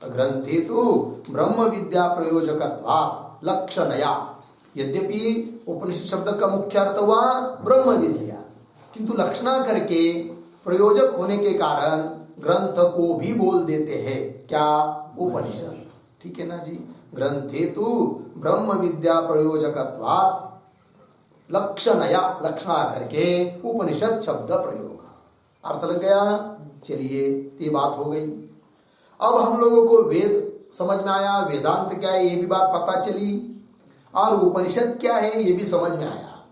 तो ग्रंथे तो ब्रह्म विद्या प्रयोजकत्वात् लक्षणया, यद्यपि उपनिषद शब्द का मुख्य अर्थ हुआ ब्रह्म विद्या, किंतु लक्षणा करके प्रयोजक होने के कारण ग्रंथ को भी बोल देते हैं क्या? उपनिषद। ठीक है ना जी। ग्रंथे तु ब्रह्म विद्या प्रयोजकत्वात् लक्षणया, लक्षणा करके उपनिषद शब्द प्रयोग। अर्थ लग गया? चलिए, ये बात हो गई। अब हम लोगों को वेद समझ में आया, वेदांत क्या है ये भी बात पता चली, और उपनिषद क्या है ये भी समझ में आया।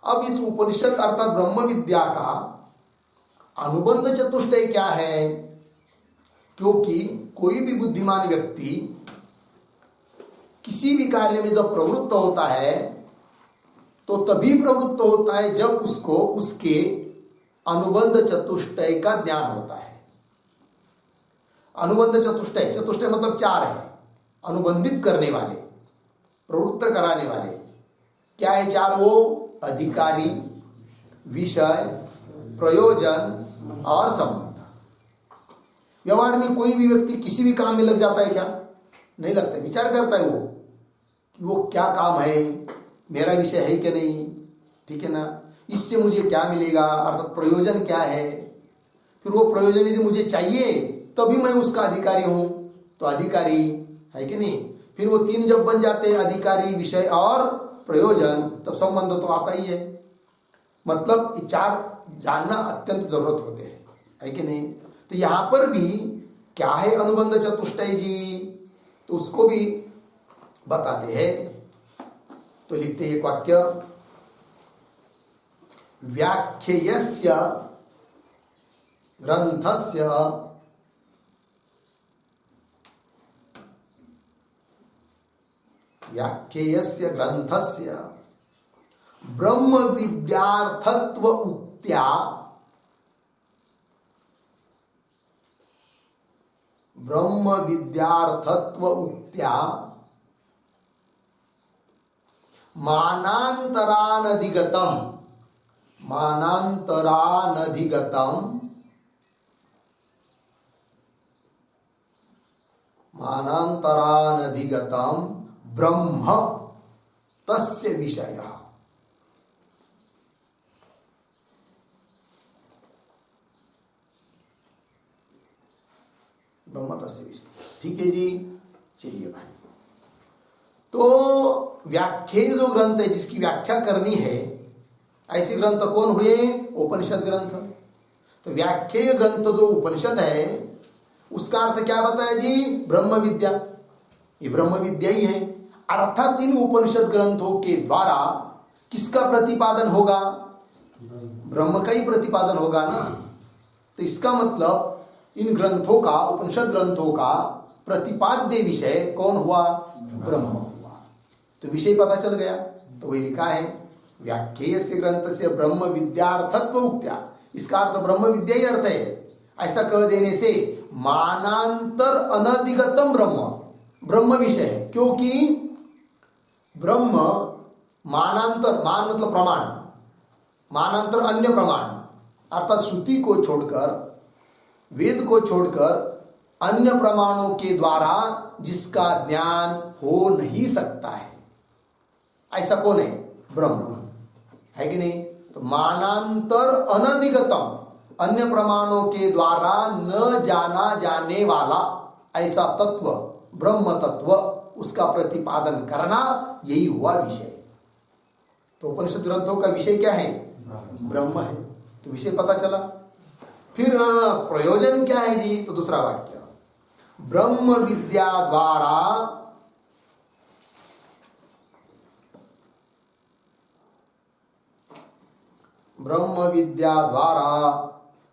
अब इस उपनिषद अर्थात ब्रह्म विद्या का अनुबंध चतुष्टय क्या है? क्योंकि कोई भी बुद्धिमान व्यक्ति किसी भी कार्य में जब प्रवृत्त होता है तो तभी प्रवृत्त होता है जब उसको उसके अनुबंध चतुष्टय का ज्ञान होता है। अनुबंध चतुष्टय, चतुष्टय मतलब 4 है, अनुबंधित करने वाले, प्रवृत्त कराने वाले। क्या है 4 वो? अधिकारी, विषय, प्रयोजन और संबंध। व्यवहार में कोई भी व्यक्ति किसी भी काम में लग जाता है क्या? नहीं लगता। विचार करता है वो कि वो क्या काम है, मेरा विषय है कि नहीं, ठीक है ना, इससे मुझे क्या मिलेगा, अर्थात प्रयोजन क्या है। फिर वो प्रयोजन यदि मुझे चाहिए तभी मैं उसका अधिकारी हूं, तो अधिकारी है कि नहीं। फिर वो 3 जब बन जाते हैं, अधिकारी, विषय और प्रयोजन, तब संबंध तो आता ही है। मतलब 4 जानना अत्यंत जरूरत होते हैं, है कि नहीं। तो यहां पर भी क्या है अनुबंध चतुष्टय जी, तो उसको भी बताते हैं। तो लिखते हैं एक वाक्य, व्याख्येयस्य ग्रंथस्य व्याख्येयस्य ग्रंथस्य ब्रह्म विद्यार्थत्व उक्त्या मानांतरानधिगतम ब्रह्म तस्य विषयः। ब्रह्म तस्य विषय, ठीक है जी। चलिए भाई, तो व्याख्या जो ग्रंथ है, जिसकी व्याख्या करनी है, ऐसे ग्रंथ कौन हुए? उपनिषद ग्रंथ। तो व्याख्या ग्रंथ जो उपनिषद है, उसका अर्थ क्या बताया जी? ब्रह्म विद्या। ये ब्रह्म विद्या ही है। अर्थात इन उपनिषद ग्रंथों के द्वारा किसका प्रतिपादन होगा? ब्रह्म का ही प्रतिपादन होगा ना। तो इसका मतलब इन ग्रंथों का, उपनिषद ग्रंथों का प्रतिपाद्य विषय कौन हुआ? ब्रह्म हुआ। तो विषय पता चल गया। तो वही लिखा है, व्याख्येयस्य ग्रंथस्य ब्रह्म विद्यार्थत्व उक्त्या। इसका अर्थ ब्रह्म विद्या ही अर्थ है। ऐसा कह देने से मानांतर अनधिगतम ब्रह्म, ब्रह्म विषय है। क्योंकि ब्रह्म मानांतर, मान मतलब प्रमाण, मानांतर अन्य प्रमाण, अर्थात श्रुति को छोड़कर, वेद को छोड़कर अन्य प्रमाणों के द्वारा जिसका ज्ञान हो नहीं सकता है, ऐसा कौन है? ब्रह्म है कि नहीं? तो मानांतर अनधिगतम, अन्य प्रमाणों के द्वारा न जाना जाने वाला ऐसा तत्व, ब्रह्म तत्व, उसका प्रतिपादन करना, यही हुआ विषय। तो उपनिषद ग्रंथों का विषय क्या है? ब्रह्म है। तो विषय पता चला। फिर प्रयोजन क्या है जी? तो दूसरा वाक्य, ब्रह्म विद्या द्वारा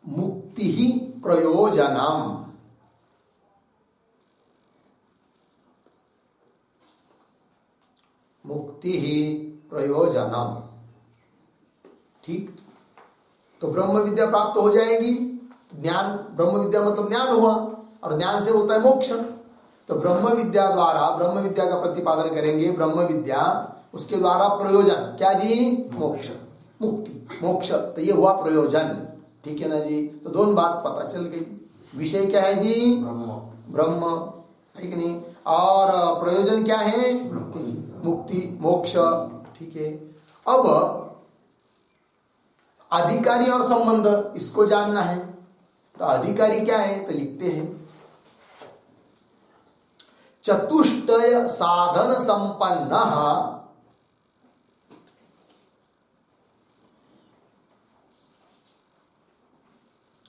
मुक्ति ही प्रयोजनम। मुक्ति ही प्रयोजनम, ठीक। तो ब्रह्म विद्या प्राप्त हो जाएगी, ज्ञान, ब्रह्म विद्या मतलब ज्ञान हुआ, और ज्ञान से होता है मोक्ष। तो ब्रह्म विद्या द्वारा, ब्रह्म विद्या का प्रतिपादन करेंगे, ब्रह्म विद्या, उसके द्वारा प्रयोजन क्या जी? मोक्ष, मुक्ति, मोक्ष। तो ये हुआ प्रयोजन, ठीक है ना जी। तो दोनों बात पता चल गई। विषय क्या है जी? ब्रह्म, है कि नहीं? और प्रयोजन क्या है? मुक्ति, मोक्ष, ठीक है। अब अधिकारी और संबंध, इसको जानना है। तो अधिकारी क्या है? तो लिखते हैं, चतुष्टय साधन संपन्न,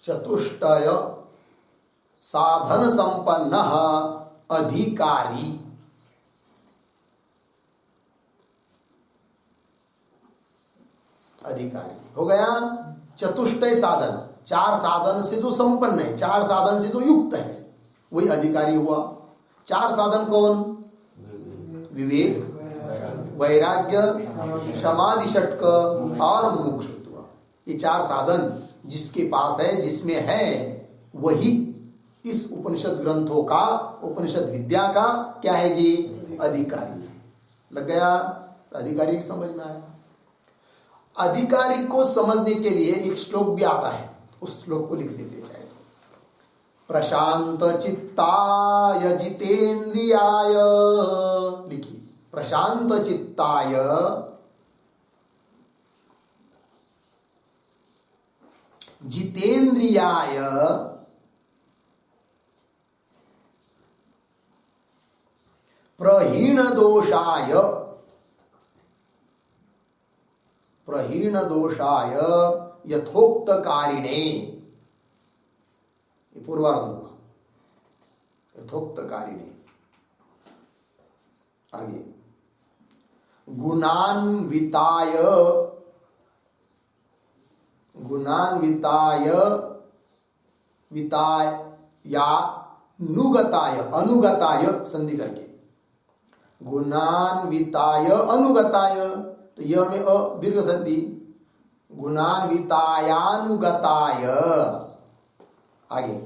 चतुष्टय साधन संपन्न अधिकारी। अधिकारी हो गया। चतुष्टय साधन, चार साधन से जो संपन्न है, चार साधन से जो युक्त है, वही अधिकारी हुआ। चार साधन कौन? विवेक, वैराग्य, समाधि षटक और मुमुक्षुत्व। ये चार साधन जिसके पास है, जिसमें है, वही इस उपनिषद ग्रंथों का, उपनिषद विद्या का क्या है जी? अधिकारी है। लग गया? अधिकारी की समझ में आया। अधिकारी को समझने के लिए एक श्लोक भी आता है, उस श्लोक को लिख देते चाहे तो। प्रशांत चित्ताय जितेन्द्रियाय, लिखिए, प्रशांत चित्ताय जितेन्द्रियाय प्रहीण दोषाय, प्रहीण दोषाय यथोक्त कारिणे, ये पूर्वार्ध हुआ, यथोक्त कारिणे। आगे, गुणान्विताय, गुणान्विताय विताय या अनुगताय, अनुगताय संधि करके, गुणान्विताय अनुगताय, तो यह में अ दीर्घ संधि, गुणान्वितायानुगताय, आगे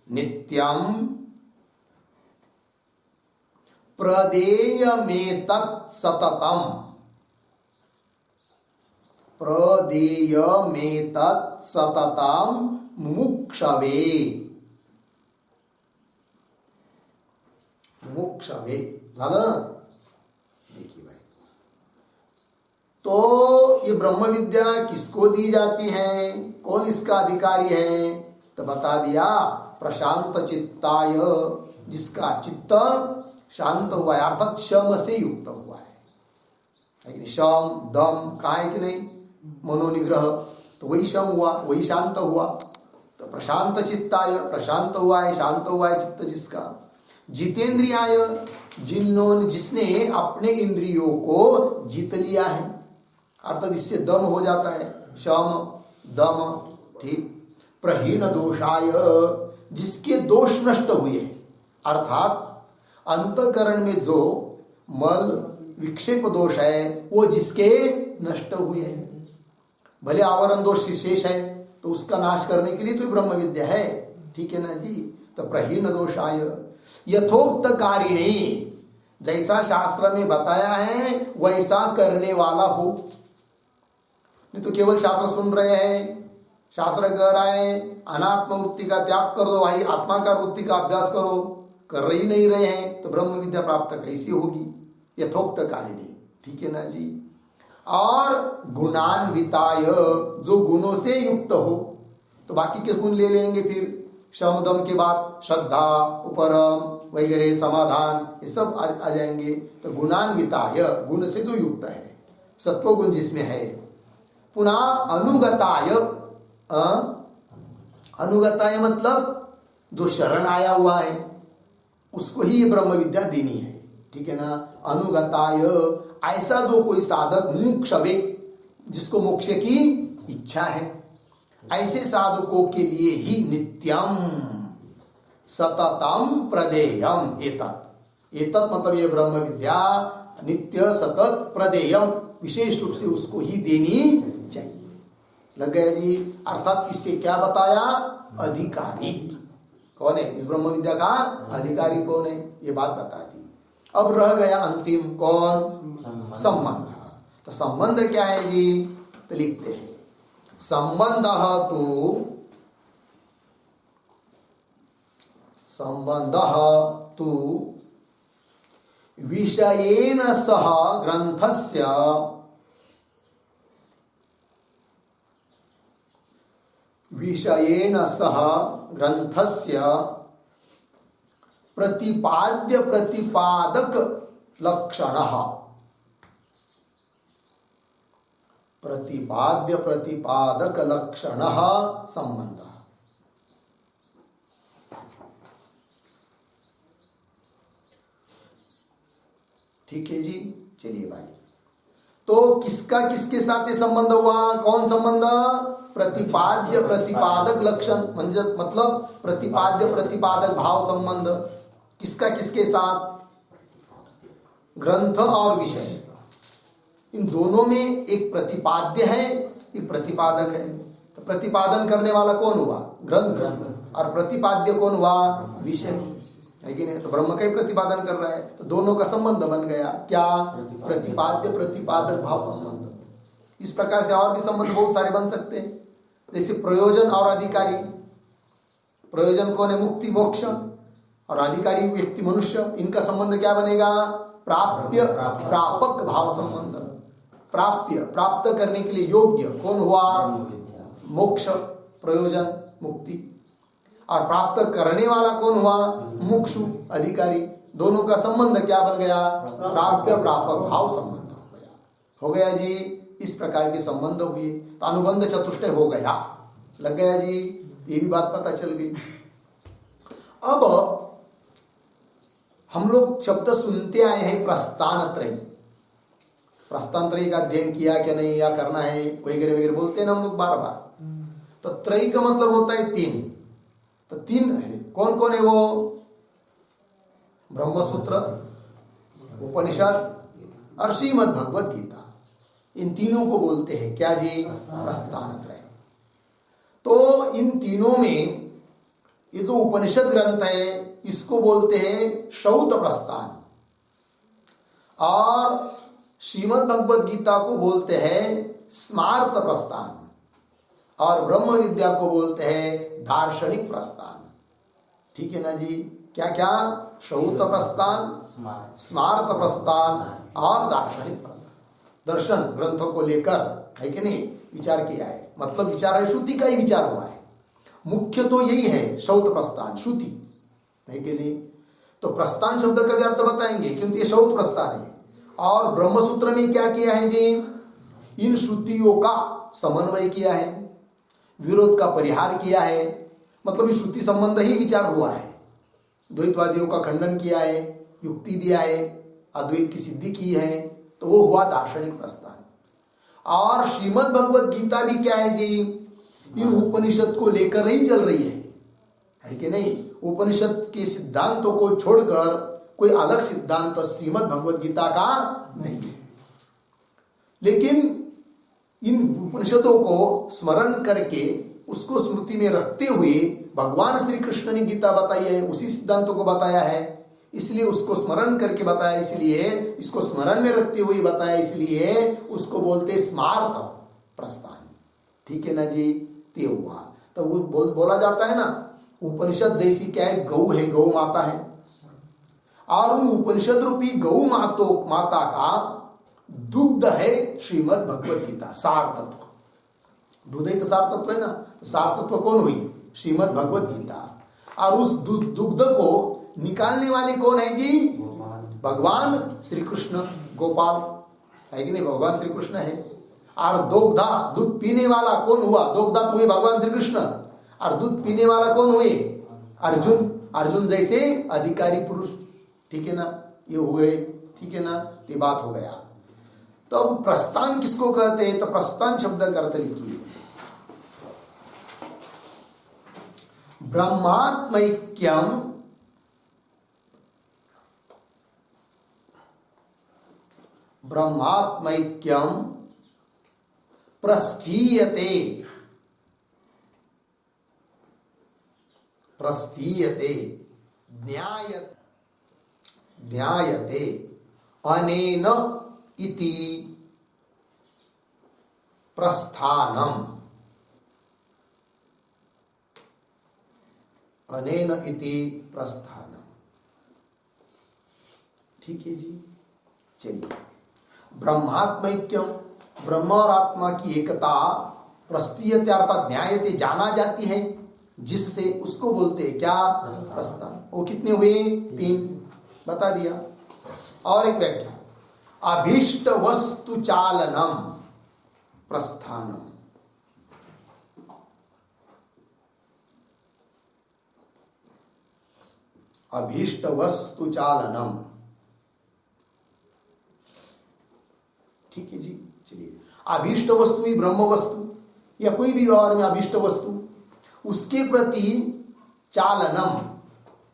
नित्यम प्रदेयमेतत् सततम, प्रदेयमेतत् सततम मुमुक्षवे, मुमुक्षवे झालं। देखिए भाई, तो ये ब्रह्म विद्या किसको दी जाती है, कौन इसका अधिकारी है, तो बता दिया प्रशांत चित्ताय, जिसका चित्त शांत हुआ है, अर्थात शम से युक्त हुआ है। शम दम कहा है कि नहीं, मनोनिग्रह, तो वही शम हुआ, वही शांत हुआ। तो प्रशांत चित्ताय, प्रशांत हुआ है, शांत हुआ है चित्त जिसका। जितेंद्रियाय, जिसने अपने इंद्रियों को जीत लिया है, अर्थात इससे दम हो जाता है, शम दम, ठीक। प्रहीन दोषाय, जिसके दोष नष्ट हुए हैं, अर्थात अंतःकरण में जो मल विक्षेप दोष है वो जिसके नष्ट हुए हैं। भले आवरण दोष शेष है तो उसका नाश करने के लिए तो ब्रह्म विद्या है, ठीक है ना जी। तो प्रहीन दोषाय यथोक्त कारिणी, जैसा शास्त्र में बताया है वैसा करने वाला हो। नहीं तो केवल शास्त्र सुन रहे हैं, शास्त्र कह रहा है अनात्म वृत्ति का त्याग कर दो भाई, आत्माकार वृत्ति का अभ्यास करो, कर ही नहीं रहे हैं, तो ब्रह्म विद्या प्राप्त कैसी होगी। यथोक्त कारिणी, ठीक है ना जी। और गुणान्विताय, जो गुणों से युक्त हो, तो बाकी के गुण ले लेंगे फिर, शमदम के बाद श्रद्धा, उपरम वगैरह, समाधान, ये सब आ जाएंगे। तो गुणान्विताय, गुण से जो युक्त है, सत्व गुण जिसमें है। पुनः अनुगताय, अनुगताय मतलब जो शरण आया हुआ है उसको ही ये ब्रह्म विद्या देनी है, ठीक है ना। अनुगताय, ऐसा जो कोई साधक मुमुक्षवे, जिसको मोक्ष की इच्छा है, ऐसे साधकों के लिए ही नित्यम सततम प्रदेयम एतत्। एतत् मतलब ये ब्रह्म विद्या नित्य सतत प्रदेयम, विशेष रूप से उसको ही देनी चाहिए। लग गया जी। अर्थात इससे क्या बताया, अधिकारी कौन है, इस ब्रह्म विद्या का अधिकारी कौन है, ये बात बता दी। अब रह गया अंतिम कौन, संबंध। तो संबंध क्या है जी, तो लिखते हैं संबंधः तु विषयेन सह ग्रंथस्य प्रतिपाद्य प्रतिपादक लक्षणः, प्रतिपाद्य प्रतिपादक लक्षणः संबंधः। ठीक है जी। चलिए भाई, तो किसका किसके साथ ये संबंध हुआ, कौन संबंध, प्रतिपाद्य प्रतिपादक लक्षण, मतलब प्रतिपाद्य प्रतिपादक भाव संबंध। किसका किसके साथ, ग्रंथ और विषय, इन दोनों में एक प्रतिपाद्य है, एक प्रतिपादक है। तो प्रतिपादन करने वाला कौन हुआ, ग्रंथ, और प्रतिपाद्य कौन हुआ, विषय, है कि नहीं। तो ब्रह्म का ही प्रतिपादन कर रहा है, तो दोनों का संबंध बन गया क्या, प्रतिपाद्य प्रतिपादक भाव संबंध। इस प्रकार से और भी संबंध बहुत सारे बन सकते हैं, जैसे प्रयोजन और अधिकारी। प्रयोजन कौन है, मुक्ति मोक्ष, और अधिकारी व्यक्ति मनुष्य, इनका संबंध क्या बनेगा, प्राप्य प्रापक भाव संबंध। प्राप्य प्राप्त करने के लिए योग्य कौन हुआ, मोक्ष, प्रयोजन, मुक्ति, और प्राप्त करने वाला कौन हुआ, मुक्षु, अधिकारी। दोनों का संबंध क्या बन गया, प्राप्य प्रापक भाव संबंध हो गया जी। इस प्रकार के संबंध हुए, तो अनुबंध चतुष्टय हो गया। लग गया जी, ये भी बात पता चल गई। अब हम लोग शब्द सुनते आए हैं प्रस्थान त्रयी, प्रस्थान त्रयी का अध्ययन किया क्या नहीं, या करना है वगैरह वगैरह बोलते हैं ना हम लोग बार बार। तो त्रयी का मतलब होता है तीन, तो तीन है, कौन कौन है वो, ब्रह्मसूत्र, उपनिषद और श्रीमद् भगवत गीता, इन तीनों को बोलते हैं क्या जी? प्रस्थान त्रय। तो इन तीनों में ये जो उपनिषद ग्रंथ है इसको बोलते हैं श्रौत प्रस्थान, और श्रीमद् भगवत गीता को बोलते हैं स्मार्त प्रस्थान, और ब्रह्म विद्या को बोलते हैं दार्शनिक प्रस्थान। ठीक है ना जी? क्या क्या? श्रौत प्रस्थान, स्मार्त प्रस्थान और दार्शनिक प्रस्थान। दर्शन ग्रंथों को लेकर, है कि नहीं, विचार किया है। मतलब विचार है, श्रुति का ही विचार हुआ है। मुख्य तो यही है, श्रौत प्रस्थान, श्रुति, है कि नहीं? तो प्रस्थान शब्द का भी अर्थ बताएंगे, क्योंकि ये श्रौत प्रस्थान है। और ब्रह्मसूत्र में क्या किया है जी? इन श्रुतियों का समन्वय किया है, विरोध का परिहार किया है। मतलब इस श्रुति संबंध ही विचार हुआ है। द्वैतवादियों का खंडन किया है, युक्ति दिया है, अद्वैत की सिद्धि की है, तो वो हुआ दार्शनिक प्रस्थान। और श्रीमद् भगवत गीता भी क्या है जी? इन उपनिषद को लेकर ही चल रही है कि नहीं? उपनिषद के सिद्धांतों को छोड़कर कोई अलग सिद्धांत श्रीमद् भगवत गीता का नहीं है। लेकिन इन उपनिषदों को स्मरण करके, उसको स्मृति में रखते हुए भगवान श्री कृष्ण ने गीता बताई है, उसी सिद्धांतों को बताया है, इसलिए उसको स्मरण करके बताया, इसलिए इसको स्मरण में रखते हुए बताया, इसलिए उसको बोलते स्मार्त प्रस्थान। ठीक है ना जी? ते हुआ। तो वो बोला जाता है ना, उपनिषद जैसी क्या है? गौ है, गौ माता है, और उन उपनिषद रूपी गौ माता का दुग्ध है श्रीमद् भगवत गीता, सार तत्व। दूध ही तो सार तत्व है ना, तो सार तत्व कौन हुई? श्रीमद् भगवत गीता। और उस दुग्ध को निकालने वाले कौन है जी? भगवान श्री कृष्ण, गोपाल, है कि नहीं? भगवान श्री कृष्ण है। और दोग्धा, दूध पीने वाला कौन हुआ? दोग्धा तो हुए भगवान श्री कृष्ण, और दूध पीने वाला कौन हुए? अर्जुन। अर्जुन जैसे अधिकारी पुरुष। ठीक है ना? ये हुए। ठीक है ना? ये बात हो गया। तो अब प्रस्थान किसको कहते हैं? तो प्रस्थान शब्द का अर्थ लिखिए, ब्रह्मात्मैक्यम प्रस्थीयते ज्ञायते अनेन इति प्रस्थानम। अनेन इति प्रस्थानम। ठीक है जी? चलिए, ब्रह्मात्मैक्यम, ब्रह्म और आत्मा की एकता, प्रस्थीयते अर्थात न्यायते, जाना जाती है जिससे, उसको बोलते हैं क्या? प्रस्थान। वो कितने हुए? 3 बता दिया। और एक व्याख्या, अभीष्ट वस्तु चालनम प्रस्थानम। अभीष्ट वस्तु चालनम। ठीक है जी? चलिए, अभीष्ट वस्तु ही ब्रह्म वस्तु या कोई भी व्यवहार में अभीष्ट वस्तु, उसके प्रति चालनम,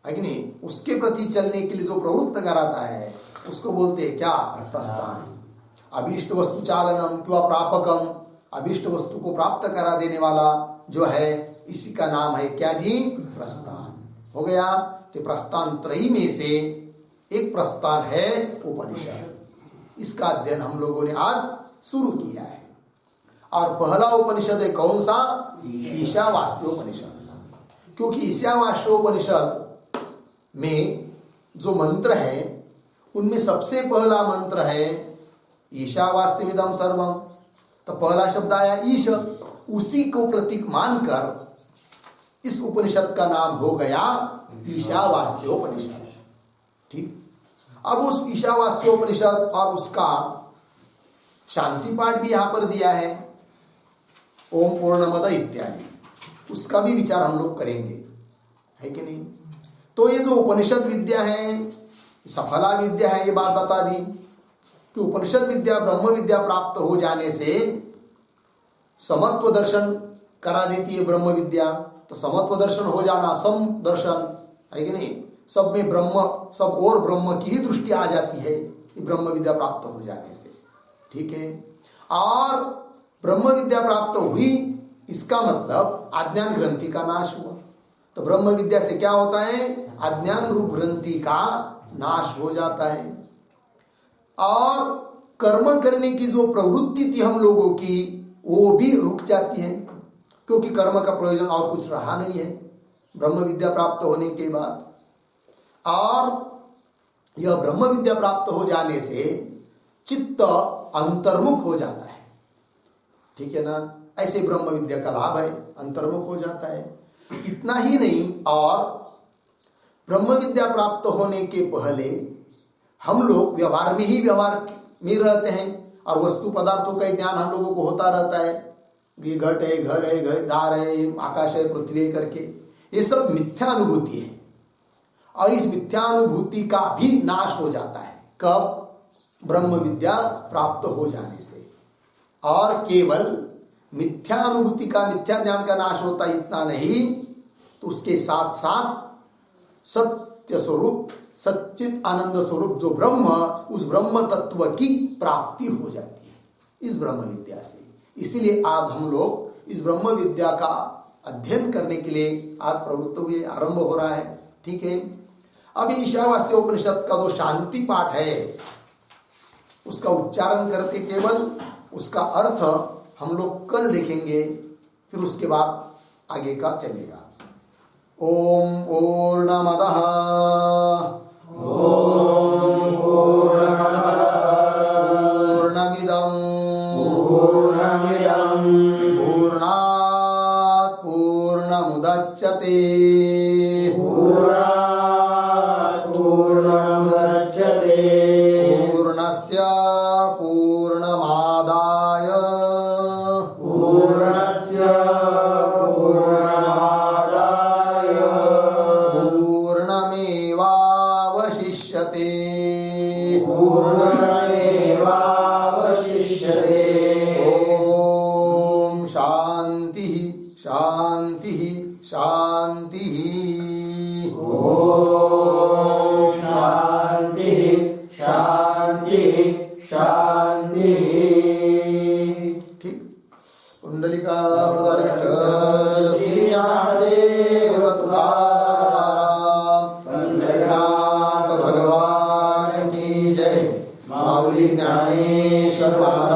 है कि नहीं? उसके प्रति चलने के लिए जो प्रवृत्त कराता है उसको बोलते हैं क्या? प्रस्थान। अभीष्ट वस्तु चालनम क्यों प्रापकम, अभीष्ट वस्तु को प्राप्त करा देने वाला जो है, इसी का नाम है क्या जी? प्रस्थान। हो गया। तो प्रस्थान त्रयी में से एक प्रस्थान है उपनिषद। इसका अध्ययन हम लोगों ने आज शुरू किया है। और पहला उपनिषद है कौन सा? ईशावास्योपनिषद। क्योंकि ईशावास्योपनिषद में जो मंत्र है उनमें सबसे पहला मंत्र है ईशावास्यमिदं सर्वम। तो पहला शब्द आया ईश, उसी को प्रतीक मानकर इस उपनिषद का नाम हो गया ईशावास्योपनिषद। ठीक। अब उस ईशावास्योपनिषद और उसका शांति पाठ भी यहां पर दिया है, ओम पूर्णमद इत्यादि, उसका भी विचार हम लोग करेंगे, है कि नहीं। तो ये जो उपनिषद विद्या है सफला विद्या है, ये बात बता दी कि उपनिषद विद्या ब्रह्म विद्या प्राप्त हो जाने से समत्व दर्शन करा देती है ब्रह्म विद्या। तो समत्व दर्शन हो जाना, सम दर्शन, है कि नहीं, सब में ब्रह्म, सब और ब्रह्म की ही दृष्टि आ जाती है ब्रह्म विद्या प्राप्त हो जाने से। ठीक है, और ब्रह्म विद्या प्राप्त हुई इसका मतलब अज्ञान ग्रंथि का नाश हुआ। तो ब्रह्म विद्या से क्या होता है? अज्ञान रूप ग्रंथि का नाश हो जाता है और कर्म करने की जो प्रवृत्ति थी हम लोगों की वो भी रुक जाती है, क्योंकि कर्म का प्रयोजन और कुछ रहा नहीं है ब्रह्म विद्या प्राप्त होने के बाद। और यह ब्रह्म विद्या प्राप्त हो जाने से चित्त अंतर्मुख हो जाता है। ठीक है ना, ऐसे ब्रह्म विद्या का लाभ है, अंतर्मुख हो जाता है। इतना ही नहीं, और ब्रह्म विद्या प्राप्त होने के पहले हम लोग व्यवहार में ही व्यवहार में रहते हैं और वस्तु पदार्थों का ज्ञान हम लोगों को होता रहता है। ये घट है, घर है, दार है, आकाश है, पृथ्वी है करके, ये सब मिथ्या अनुभूति है और इस मिथ्या अनुभूति का भी नाश हो जाता है। कब? ब्रह्म विद्या प्राप्त हो जाने से। और केवल मिथ्या अनुभूति का, मिथ्या ज्ञान का नाश होता है इतना नहीं, तो उसके साथ साथ सत्य स्वरूप, सच्चित आनंद स्वरूप जो ब्रह्म, उस ब्रह्म तत्व की प्राप्ति हो जाती है इस ब्रह्म विद्या से। इसीलिए आज हम लोग इस ब्रह्म विद्या का अध्ययन करने के लिए आज प्रवृत्त हुए, आरंभ हो रहा है। ठीक है, अभी ईशावास्य उपनिषद का जो शांति पाठ है उसका उच्चारण करते, केवल उसका अर्थ हम लोग कल देखेंगे, फिर उसके बाद आगे का चलेगा। ओम पूर्णमदः पूर्णमिदं पूर्णात् पूर्णमुदच्यते पूर्णस्य पूर्णमादाय ओम शांति शांति शांति। ओम शांति शांति शांति। ठीक। कुंडलिका वरदारिष्ट श्री ज्ञानदेव तुकाराम पंढरीनाथ भगवान की जय। माऊली ज्ञानेश्वर महाराज